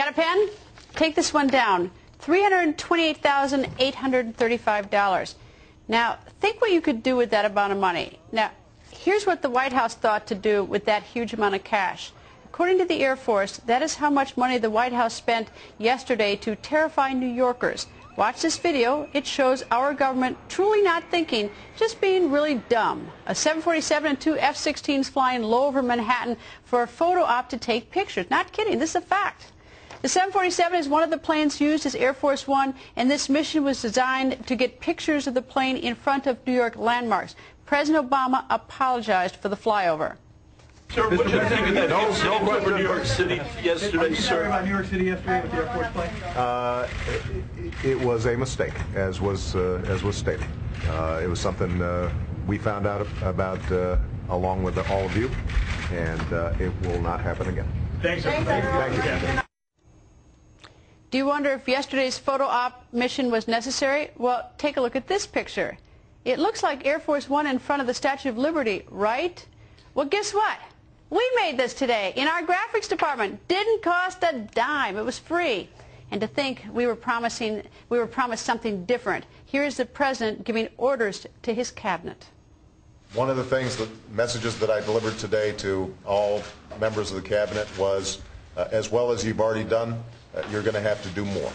Got a pen? Take this one down. $328,835. Now, think what you could do with that amount of money. Now, here's what the White House thought to do with that huge amount of cash. According to the Air Force, that is how much money the White House spent yesterday to terrify New Yorkers. Watch this video. It shows our government truly not thinking, just being really dumb. A 747 and two F-16s flying low over Manhattan for a photo op to take pictures. Not kidding. This is a fact. The 747 is one of the planes used as Air Force One, and this mission was designed to get pictures of the plane in front of New York landmarks. President Obama apologized for the flyover. Sir, what did you think of that incident over New York City yesterday, sir? About New York City yesterday with the Air Force plane? It was a mistake, as was stated. It was something we found out about along with all of you, and it will not happen again. Thanks, sir. Thank you, Captain. Do you wonder if yesterday's photo op mission was necessary? Well, take a look at this picture. It looks like Air Force One in front of the Statue of Liberty, right? Well, guess what? We made this today in our graphics department. Didn't cost a dime. It was free. And to think we were promised something different. Here's the president giving orders to his cabinet. One of the things, the messages that I delivered today to all members of the cabinet was, as well as you've already done, you're going to have to do more.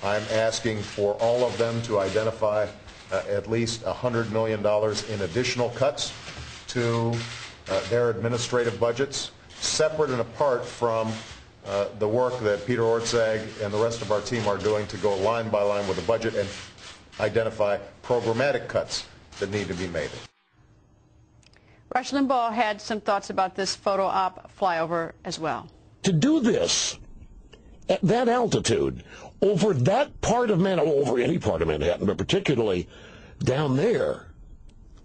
I'm asking for all of them to identify at least $100 million in additional cuts to their administrative budgets, separate and apart from the work that Peter Orszag and the rest of our team are doing to go line by line with the budget and identify programmatic cuts that need to be made. Rush Limbaugh had some thoughts about this photo op flyover as well. To do this at that altitude, over that part of Manhattan, over any part of Manhattan, but particularly down there,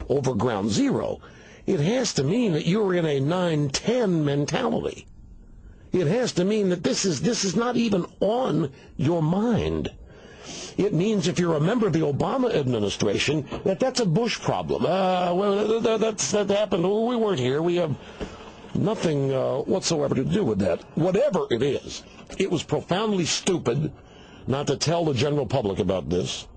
over ground zero, it has to mean that you're in a 9-10 mentality. It has to mean that this is not even on your mind. It means if you're a member of the Obama administration, that's a Bush problem. Well, that happened. We weren't here. We have nothing whatsoever to do with that. Whatever it is, it was profoundly stupid not to tell the general public about this.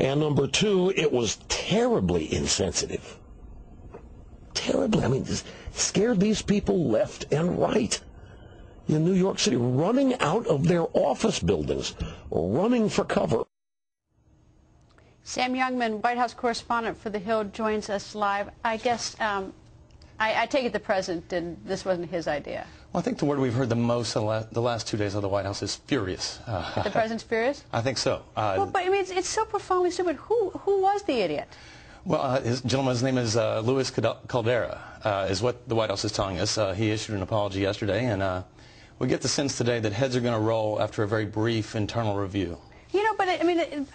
And number two, it was terribly insensitive. Terribly. I mean, just scared these people left and right in New York City, running out of their office buildings, running for cover. Sam Youngman, White House correspondent for The Hill, joins us live. I guess I take it the president didn't. This wasn't his idea. Well, I think the word we've heard the most the last 2 days of the White House is furious. The president's furious? I think so. Well, but I mean, it's so profoundly stupid. Who was the idiot? Well, his name is Luis Caldera, is what the White House is telling us. He issued an apology yesterday, and we get the sense today that heads are going to roll after a very brief internal review. You know, but I mean,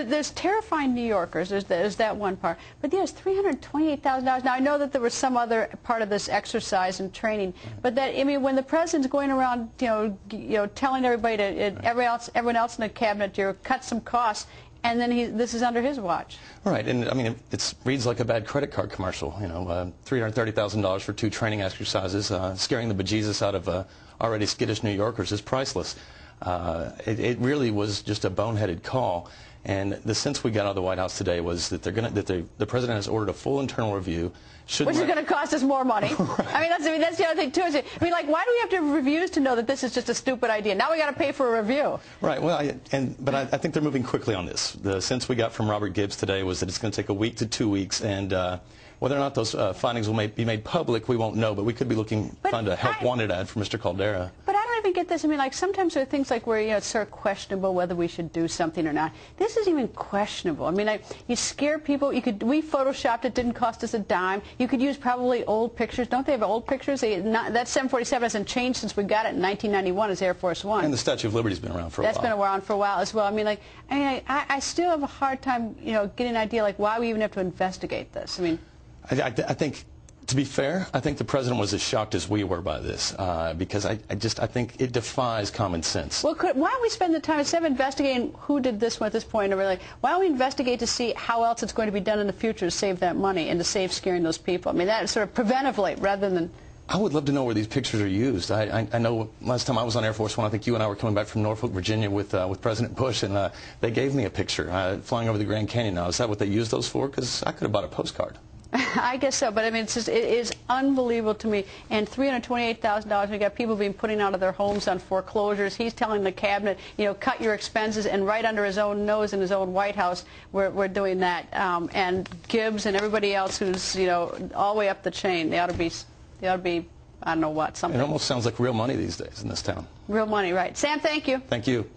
there's terrifying New Yorkers. There's that one part. But there's $328,000. Now, I know that there was some other part of this exercise and training, but that, I mean, when the president's going around, telling everybody everyone else in the cabinet to cut some costs, and then this is under his watch. Right, and I mean, it reads like a bad credit card commercial. $330,000 for 2 training exercises, scaring the bejesus out of already skittish New Yorkers is priceless. It really was just a boneheaded call, and the sense we got out of the White House today was that the president has ordered a full internal review, which is going to cost us more money. Right. I mean, that's the other thing too. I mean, like, why do we have to have reviews to know that this is just a stupid idea? Now we got to pay for a review. Right. Well, but I think they're moving quickly on this. The sense we got from Robert Gibbs today was that it's going to take a week to 2 weeks, and whether or not those findings will be made public, we won't know. But we could be looking to find a help wanted ad for Mr. Caldera. But I don't even get this. I mean, like, sometimes there are things like where it's sort of questionable whether we should do something or not. This is even questionable. I mean, you scare people. We photoshopped it. Didn't cost us a dime. You could use probably old pictures. Don't they have old pictures? That 747 hasn't changed since we got it in 1991 as Air Force One. And the Statue of Liberty's been around for a while. That's been around for a while as well. I mean, like, I still have a hard time, getting an idea like why we even have to investigate this. I mean, I think, to be fair, I think the president was as shocked as we were by this, because I think it defies common sense. Well, why don't we spend the time, instead of investigating who did this at this point, why don't we investigate to see how else it's going to be done in the future to save that money and to save scaring those people? I mean, that sort of preventively rather than... I would love to know where these pictures are used. I know last time I was on Air Force One, I think you and I were coming back from Norfolk, Virginia with President Bush, and they gave me a picture flying over the Grand Canyon. Now, is that what they used those for? Because I could have bought a postcard. I guess so, but I mean, it is unbelievable to me. And $328,000, we got people being putting out of their homes on foreclosures. He's telling the cabinet, you know, cut your expenses, and right under his own nose in his own White House, we're doing that. And Gibbs and everybody else who's, you know, all the way up the chain, they ought to be, I don't know what, something. It almost sounds like real money these days in this town. Real money, right. Sam, thank you. Thank you.